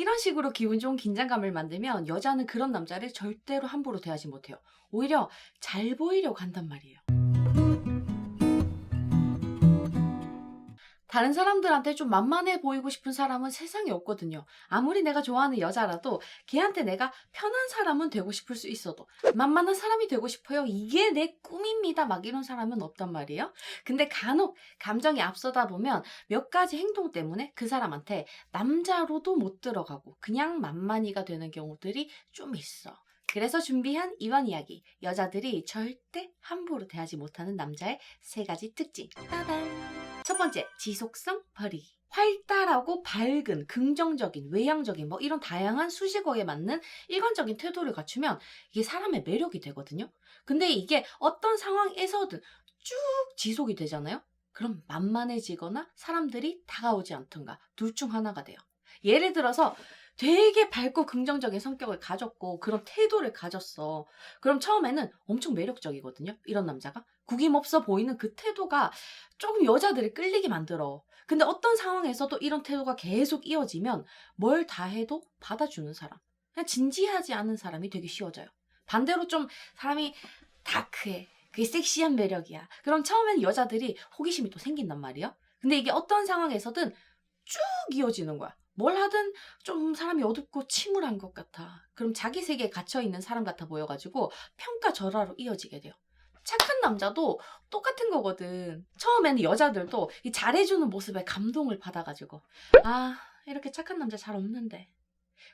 이런 식으로 기분 좋은 긴장감을 만들면 여자는 그런 남자를 절대로 함부로 대하지 못해요. 오히려 잘 보이려고 한단 말이에요. 다른 사람들한테 좀 만만해 보이고 싶은 사람은 세상에 없거든요. 아무리 내가 좋아하는 여자라도 걔한테 내가 편한 사람은 되고 싶을 수 있어도 만만한 사람이 되고 싶어요. 이게 내 꿈입니다. 막 이런 사람은 없단 말이에요. 근데 간혹 감정이 앞서다 보면 몇 가지 행동 때문에 그 사람한테 남자로도 못 들어가고 그냥 만만이가 되는 경우들이 좀 있어. 그래서 준비한 이번 이야기. 여자들이 절대 함부로 대하지 못하는 남자의 세 가지 특징. 따단! 첫 번째, 지속성 버리기. 활달하고 밝은, 긍정적인, 외향적인 뭐 이런 다양한 수식어에 맞는 일관적인 태도를 갖추면 이게 사람의 매력이 되거든요. 근데 이게 어떤 상황에서든 쭉 지속이 되잖아요. 그럼 만만해지거나 사람들이 다가오지 않던가 둘 중 하나가 돼요. 예를 들어서 되게 밝고 긍정적인 성격을 가졌고 그런 태도를 가졌어. 그럼 처음에는 엄청 매력적이거든요. 이런 남자가. 구김없어 보이는 그 태도가 조금 여자들을 끌리게 만들어. 근데 어떤 상황에서도 이런 태도가 계속 이어지면 뭘 다 해도 받아주는 사람. 그냥 진지하지 않은 사람이 되게 쉬워져요. 반대로 좀 사람이 다크해. 그게 섹시한 매력이야. 그럼 처음에는 여자들이 호기심이 또 생긴단 말이에요. 근데 이게 어떤 상황에서든 쭉 이어지는 거야. 뭘 하든 좀 사람이 어둡고 침울한 것 같아. 그럼 자기 세계에 갇혀있는 사람 같아 보여가지고 평가절하로 이어지게 돼요. 착한 남자도 똑같은 거거든. 처음에는 여자들도 이 잘해주는 모습에 감동을 받아가지고 아, 이렇게 착한 남자 잘 없는데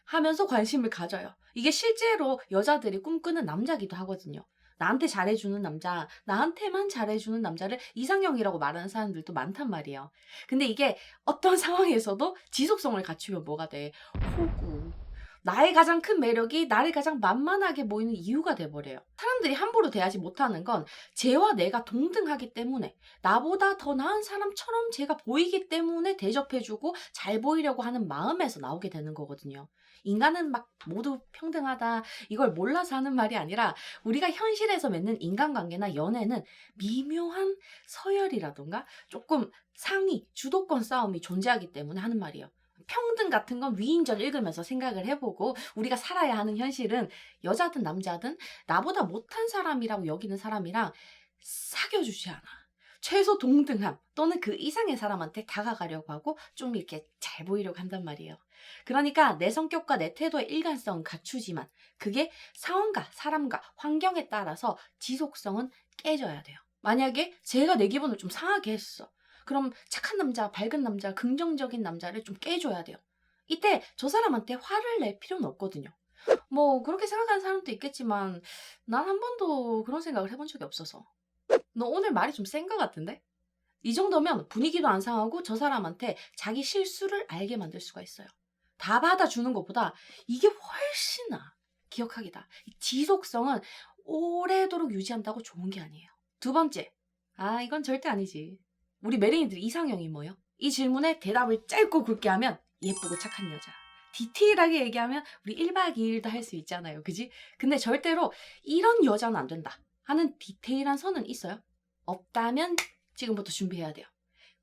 하면서 관심을 가져요. 이게 실제로 여자들이 꿈꾸는 남자기도 하거든요. 나한테 잘해주는 남자, 나한테만 잘해주는 남자를 이상형이라고 말하는 사람들도 많단 말이에요. 근데 이게 어떤 상황에서도 지속성을 갖추면 뭐가 돼? 호구. 나의 가장 큰 매력이 나를 가장 만만하게 보이는 이유가 돼버려요. 사람들이 함부로 대하지 못하는 건 쟤와 내가 동등하기 때문에 나보다 더 나은 사람처럼 제가 보이기 때문에 대접해주고 잘 보이려고 하는 마음에서 나오게 되는 거거든요. 인간은 막 모두 평등하다 이걸 몰라서 하는 말이 아니라 우리가 현실에서 맺는 인간관계나 연애는 미묘한 서열이라던가 조금 상위, 주도권 싸움이 존재하기 때문에 하는 말이에요. 평등 같은 건 위인전 읽으면서 생각을 해보고 우리가 살아야 하는 현실은 여자든 남자든 나보다 못한 사람이라고 여기는 사람이랑 사귀어주지 않아. 최소 동등함 또는 그 이상의 사람한테 다가가려고 하고 좀 이렇게 잘 보이려고 한단 말이에요. 그러니까 내 성격과 내 태도의 일관성은 갖추지만 그게 상황과 사람과 환경에 따라서 지속성은 깨져야 돼요. 만약에 제가 내 기분을 좀 상하게 했어. 그럼 착한 남자, 밝은 남자, 긍정적인 남자를 좀 깨줘야 돼요. 이때 저 사람한테 화를 낼 필요는 없거든요. 뭐 그렇게 생각하는 사람도 있겠지만 난 한 번도 그런 생각을 해본 적이 없어서. 너 오늘 말이 좀 센 것 같은데? 이 정도면 분위기도 안 상하고 저 사람한테 자기 실수를 알게 만들 수가 있어요. 다 받아주는 것보다 이게 훨씬 나아. 기억하기다. 지속성은 오래도록 유지한다고 좋은 게 아니에요. 두 번째. 아, 이건 절대 아니지. 우리 매력이들 이상형이 뭐요? 이 질문에 대답을 짧고 굵게 하면 예쁘고 착한 여자. 디테일하게 얘기하면 우리 1박 2일도 할 수 있잖아요. 그지? 근데 절대로 이런 여자는 안 된다 하는 디테일한 선은 있어요? 없다면 지금부터 준비해야 돼요.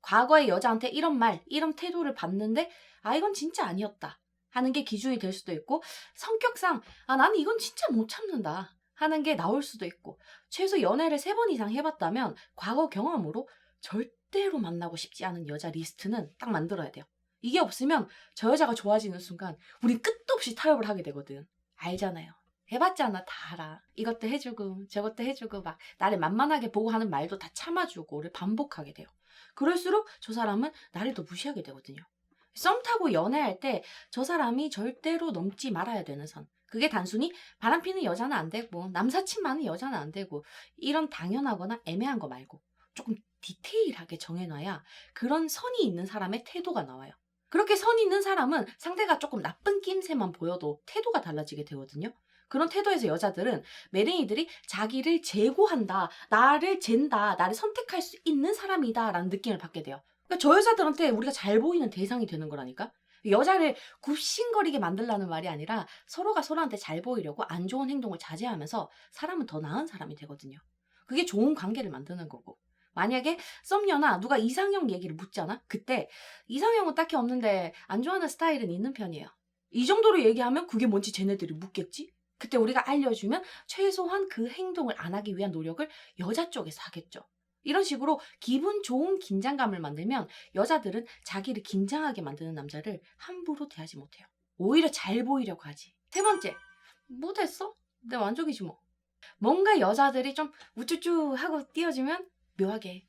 과거의 여자한테 이런 말, 이런 태도를 봤는데 아 이건 진짜 아니었다 하는 게 기준이 될 수도 있고 성격상 아 나는 이건 진짜 못 참는다 하는 게 나올 수도 있고 최소 연애를 3번 이상 해봤다면 과거 경험으로 절대로 만나고 싶지 않은 여자 리스트는 딱 만들어야 돼요. 이게 없으면 저 여자가 좋아지는 순간 우린 끝도 없이 타협을 하게 되거든. 알잖아요. 해봤잖아. 다 알아. 이것도 해주고 저것도 해주고 막 나를 만만하게 보고 하는 말도 다 참아주고를 반복하게 돼요. 그럴수록 저 사람은 나를 더 무시하게 되거든요. 썸 타고 연애할 때 저 사람이 절대로 넘지 말아야 되는 선. 그게 단순히 바람피는 여자는 안 되고 남사친 많은 여자는 안 되고 이런 당연하거나 애매한 거 말고 조금 디테일하게 정해놔야 그런 선이 있는 사람의 태도가 나와요. 그렇게 선 있는 사람은 상대가 조금 나쁜 낌새만 보여도 태도가 달라지게 되거든요. 그런 태도에서 여자들은 매력이들이 자기를 제고한다, 나를 잰다, 나를 선택할 수 있는 사람이다 라는 느낌을 받게 돼요. 그러니까 저 여자들한테 우리가 잘 보이는 대상이 되는 거라니까? 여자를 굽신거리게 만들라는 말이 아니라 서로가 서로한테 잘 보이려고 안 좋은 행동을 자제하면서 사람은 더 나은 사람이 되거든요. 그게 좋은 관계를 만드는 거고. 만약에 썸녀나 누가 이상형 얘기를 묻잖아? 그때 이상형은 딱히 없는데 안 좋아하는 스타일은 있는 편이에요. 이 정도로 얘기하면 그게 뭔지 쟤네들이 묻겠지? 그때 우리가 알려주면 최소한 그 행동을 안 하기 위한 노력을 여자 쪽에서 하겠죠. 이런 식으로 기분 좋은 긴장감을 만들면 여자들은 자기를 긴장하게 만드는 남자를 함부로 대하지 못해요. 오히려 잘 보이려고 하지. 세 번째, 뭐 됐어? 내 만족이지 뭐. 뭔가 여자들이 좀 우쭈쭈 하고 띄워주면 묘하게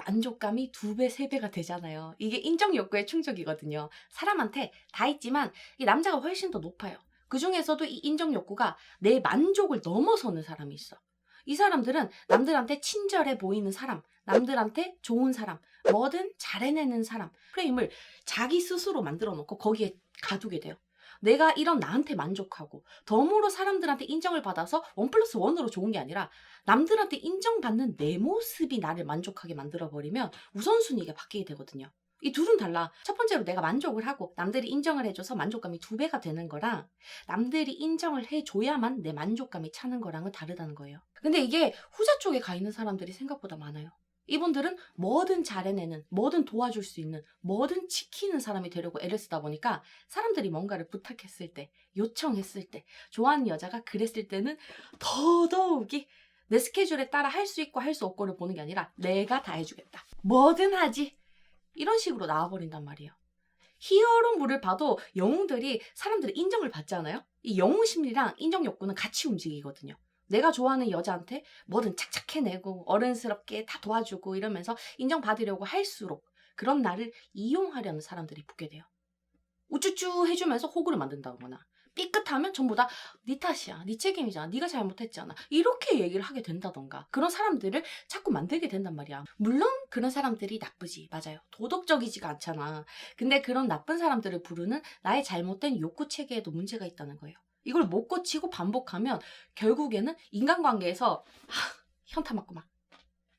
만족감이 2배, 3배가 되잖아요. 이게 인정 욕구의 충족이거든요. 사람한테 다 있지만 이 남자가 훨씬 더 높아요. 그 중에서도 이 인정 욕구가 내 만족을 넘어서는 사람이 있어. 이 사람들은 남들한테 친절해 보이는 사람, 남들한테 좋은 사람, 뭐든 잘해내는 사람, 프레임을 자기 스스로 만들어 놓고 거기에 가두게 돼요. 내가 이런 나한테 만족하고 덤으로 사람들한테 인정을 받아서 1+1으로 좋은 게 아니라 남들한테 인정받는 내 모습이 나를 만족하게 만들어버리면 우선순위가 바뀌게 되거든요. 이 둘은 달라. 첫 번째로 내가 만족을 하고 남들이 인정을 해줘서 만족감이 2배가 되는 거랑 남들이 인정을 해줘야만 내 만족감이 차는 거랑은 다르다는 거예요. 근데 이게 후자 쪽에 가 있는 사람들이 생각보다 많아요. 이분들은 뭐든 잘해내는, 뭐든 도와줄 수 있는, 뭐든 지키는 사람이 되려고 애를 쓰다 보니까 사람들이 뭔가를 부탁했을 때, 요청했을 때, 좋아하는 여자가 그랬을 때는 더더욱이 내 스케줄에 따라 할 수 있고 할 수 없고를 보는 게 아니라 내가 다 해주겠다. 뭐든 하지. 이런 식으로 나와버린단 말이에요. 히어로물을 봐도 영웅들이 사람들의 인정을 받잖아요. 이 영웅 심리랑 인정 욕구는 같이 움직이거든요. 내가 좋아하는 여자한테 뭐든 착착 해내고 어른스럽게 다 도와주고 이러면서 인정받으려고 할수록 그런 나를 이용하려는 사람들이 붙게 돼요. 우쭈쭈 해주면서 호구를 만든다거나 삐끗하면 전부 다 네 탓이야, 네 책임이잖아, 네가 잘못했잖아 이렇게 얘기를 하게 된다던가 그런 사람들을 자꾸 만들게 된단 말이야. 물론 그런 사람들이 나쁘지, 맞아요. 도덕적이지가 않잖아. 근데 그런 나쁜 사람들을 부르는 나의 잘못된 욕구 체계에도 문제가 있다는 거예요. 이걸 못 고치고 반복하면 결국에는 인간관계에서 현타 맞고 막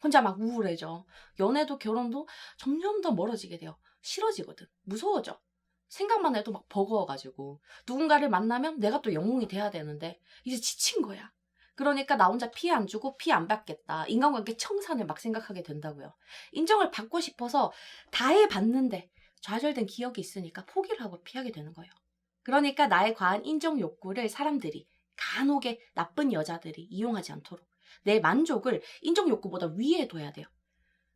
혼자 막 우울해져. 연애도 결혼도 점점 더 멀어지게 돼요. 싫어지거든. 무서워져. 생각만 해도 막 버거워가지고 누군가를 만나면 내가 또 영웅이 돼야 되는데 이제 지친 거야. 그러니까 나 혼자 피해 안 주고 피해 안 받겠다. 인간관계 청산을 막 생각하게 된다고요. 인정을 받고 싶어서 다 해봤는데 좌절된 기억이 있으니까 포기를 하고 피하게 되는 거예요. 그러니까 나의 과한 인정 욕구를 사람들이 간혹의 나쁜 여자들이 이용하지 않도록 내 만족을 인정 욕구보다 위에 둬야 돼요.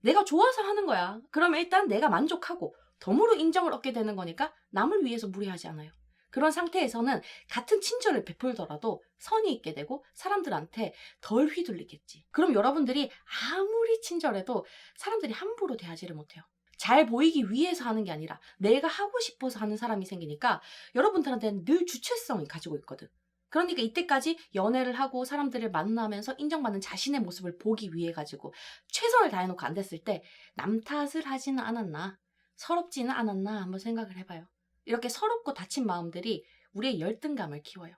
내가 좋아서 하는 거야. 그러면 일단 내가 만족하고 덤으로 인정을 얻게 되는 거니까 남을 위해서 무리하지 않아요. 그런 상태에서는 같은 친절을 베풀더라도 선이 있게 되고 사람들한테 덜 휘둘리겠지. 그럼 여러분들이 아무리 친절해도 사람들이 함부로 대하지를 못해요. 잘 보이기 위해서 하는 게 아니라 내가 하고 싶어서 하는 사람이 생기니까 여러분들한테는 늘 주체성이 가지고 있거든. 그러니까 이때까지 연애를 하고 사람들을 만나면서 인정받는 자신의 모습을 보기 위해 가지고 최선을 다해놓고 안 됐을 때 남 탓을 하지는 않았나, 서럽지는 않았나 한번 생각을 해봐요. 이렇게 서럽고 다친 마음들이 우리의 열등감을 키워요.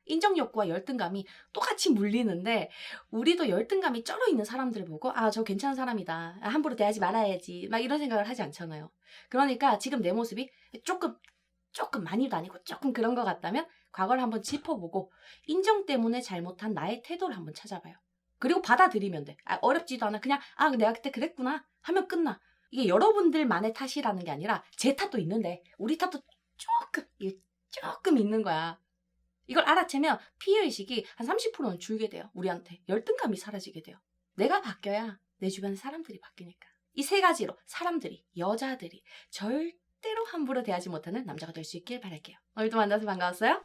인정 욕구와 열등감이 똑같이 물리는데 우리도 열등감이 쩔어 있는 사람들을 보고 저 괜찮은 사람이다, 함부로 대하지 말아야지 막 이런 생각을 하지 않잖아요. 그러니까 지금 내 모습이 조금 많이도 아니고 조금 그런 것 같다면 과거를 한번 짚어보고 인정 때문에 잘못한 나의 태도를 한번 찾아봐요. 그리고 받아들이면 돼. 어렵지도 않아. 그냥 내가 그때 그랬구나 하면 끝나. 이게 여러분들만의 탓이라는 게 아니라 제 탓도 있는데 우리 탓도 조금 있는 거야. 이걸 알아채면 피해의식이 한 30%는 줄게 돼요. 우리한테 열등감이 사라지게 돼요. 내가 바뀌어야 내 주변 사람들이 바뀌니까. 이 3가지로 사람들이, 여자들이 절대로 함부로 대하지 못하는 남자가 될 수 있길 바랄게요. 오늘도 만나서 반가웠어요.